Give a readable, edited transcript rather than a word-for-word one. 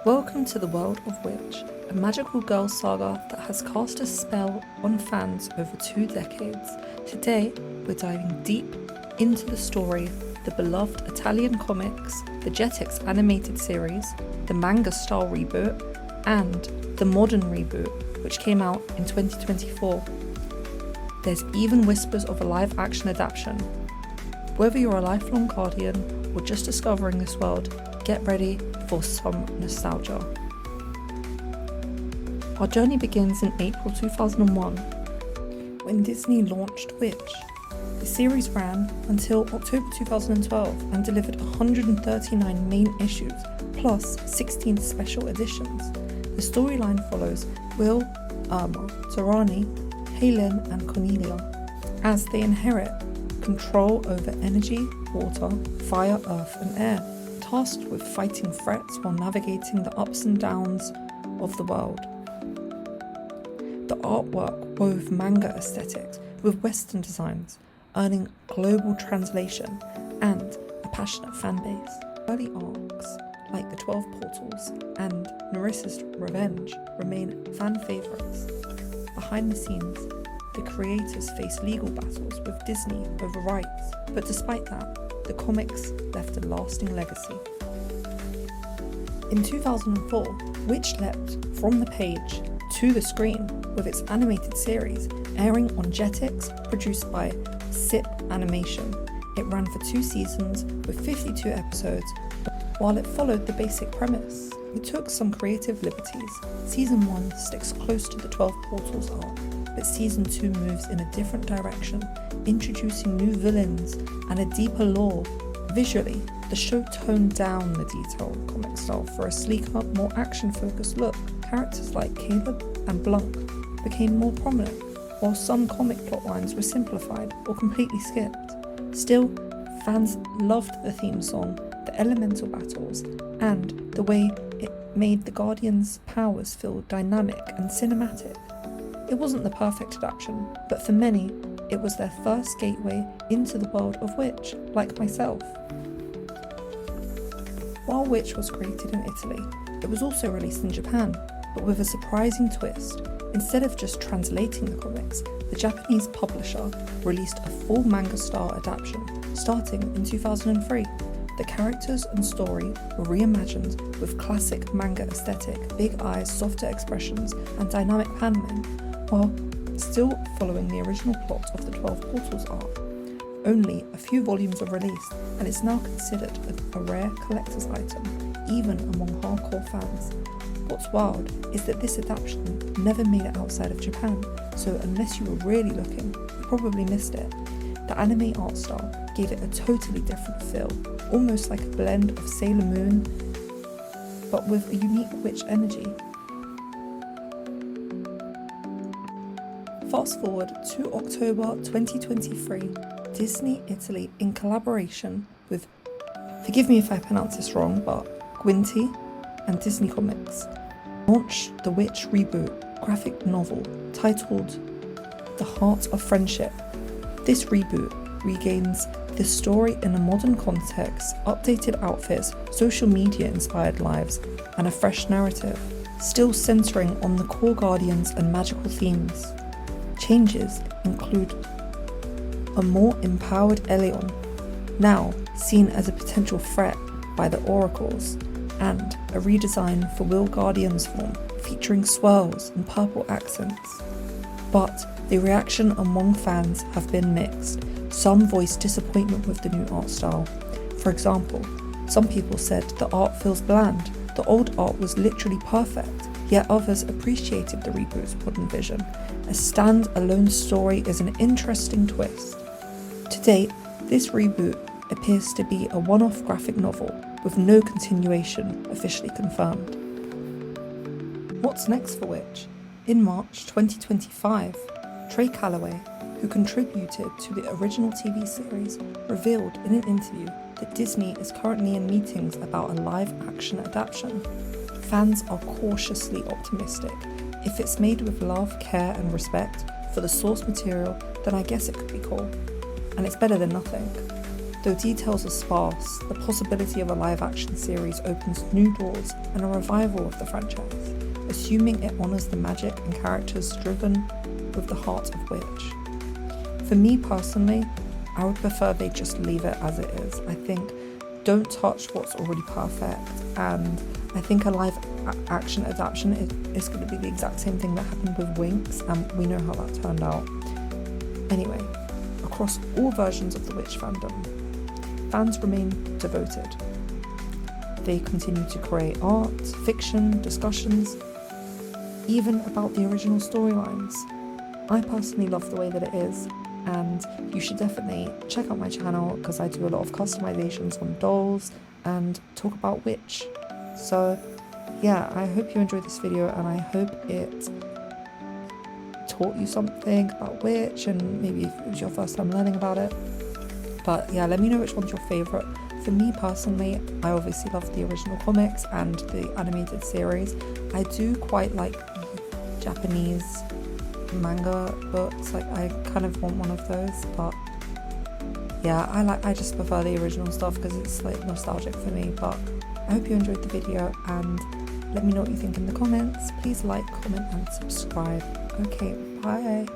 Welcome to the world of Witch, a magical girl saga that has cast a spell on fans over 2 decades. Today, we're diving deep into the story, the beloved Italian comics, the Jetix animated series, the Manga style reboot, and the modern reboot, which came out in 2024. There's even whispers of a live action adaptation. Whether you're a lifelong guardian or just discovering this world, get ready for some nostalgia. Our journey begins in April 2001 when Disney launched W.I.T.C.H. The series ran until October 2012 and delivered 139 main issues plus 16 special editions. The storyline follows Will, Irma, Torani, Helen and Cornelia as they inherit control over energy, water, fire, earth and air, tasked with fighting threats while navigating the ups and downs of the world. The artwork wove manga aesthetics with Western designs, earning global translation and a passionate fan base. Early arcs like the 12 Portals and Nerissa's Revenge remain fan favourites. Behind the scenes, the creators face legal battles with Disney over rights, but despite that, the comics left a lasting legacy. In 2004, W.I.T.C.H. leapt from the page to the screen with its animated series airing on Jetix, produced by SIP Animation. It ran for 2 seasons with 52 episodes. While it followed the basic premise, it took some creative liberties. Season 1 sticks close to the 12 Portals arc, but Season 2 moves in a different direction, introducing new villains and a deeper lore. Visually, the show toned down the detailed comic style for a sleeker, more action-focused look. Characters like Caleb and Blanc became more prominent, while some comic plotlines were simplified or completely skipped. Still, fans loved the theme song, the elemental battles, and the way it made the Guardians' powers feel dynamic and cinematic. It wasn't the perfect adaptation, but for many, it was their first gateway into the world of Witch, like myself. While Witch was created in Italy, it was also released in Japan, but with a surprising twist. Instead of just translating the comics, the Japanese publisher released a full manga-style adaptation, starting in 2003. The characters and story were reimagined with classic manga aesthetic, big eyes, softer expressions, and dynamic paneling, while still following the original plot of the 12 Portals arc. Only a few volumes are released, and it's now considered a rare collector's item, even among hardcore fans. What's wild is that this adaptation never made it outside of Japan, so unless you were really looking, you probably missed it. The anime art style gave it a totally different feel, almost like a blend of Sailor Moon, but with a unique witch energy. Fast forward to October 2023, Disney Italy, in collaboration with, forgive me if I pronounce this wrong, but W.I.T.C.H and Disney Comics, launched the Witch reboot graphic novel titled The Heart of Friendship. This reboot regains the story in a modern context, updated outfits, social media inspired lives, and a fresh narrative, still centering on the core guardians and magical themes. Changes include a more empowered Eleon, now seen as a potential threat by the oracles, and a redesign for Will Guardian's form, featuring swirls and purple accents. But the reaction among fans have been mixed. Some voiced disappointment with the new art style. For example, some people said the art feels bland, the old art was literally perfect, yet others appreciated the reboot's modern vision. A stand-alone story is an interesting twist. To date, this reboot appears to be a one-off graphic novel with no continuation officially confirmed. What's next for Witch? In March 2025, Trey Calloway, who contributed to the original TV series, revealed in an interview that Disney is currently in meetings about a live-action adaptation. Fans are cautiously optimistic. If it's made with love, care and respect for the source material, then I guess it could be cool. And it's better than nothing. Though details are sparse, the possibility of a live-action series opens new doors and a revival of the franchise, assuming it honours the magic and characters driven with the heart of Witch. For me personally, I would prefer they just leave it as it is. I think don't touch what's already perfect, and I think a live action adaptation is going to be the exact same thing that happened with Winx, and we know how that turned out. Anyway, across all versions of the Witch fandom, fans remain devoted. They continue to create art, fiction, discussions, even about the original storylines. I personally love the way that it is, and you should definitely check out my channel because I do a lot of customizations on dolls and talk about Witch. So yeah, I hope you enjoyed this video, and I hope it taught you something about Witch, and maybe if it was your first time learning about it. But yeah, let me know which one's your favourite. For me personally, I obviously love the original comics and the animated series. I do quite like the Japanese manga books, like I kind of want one of those, but yeah, I just prefer the original stuff because it's like nostalgic for me. But I hope you enjoyed the video, and let me know what you think in the comments. Please like, comment and subscribe. Okay, bye.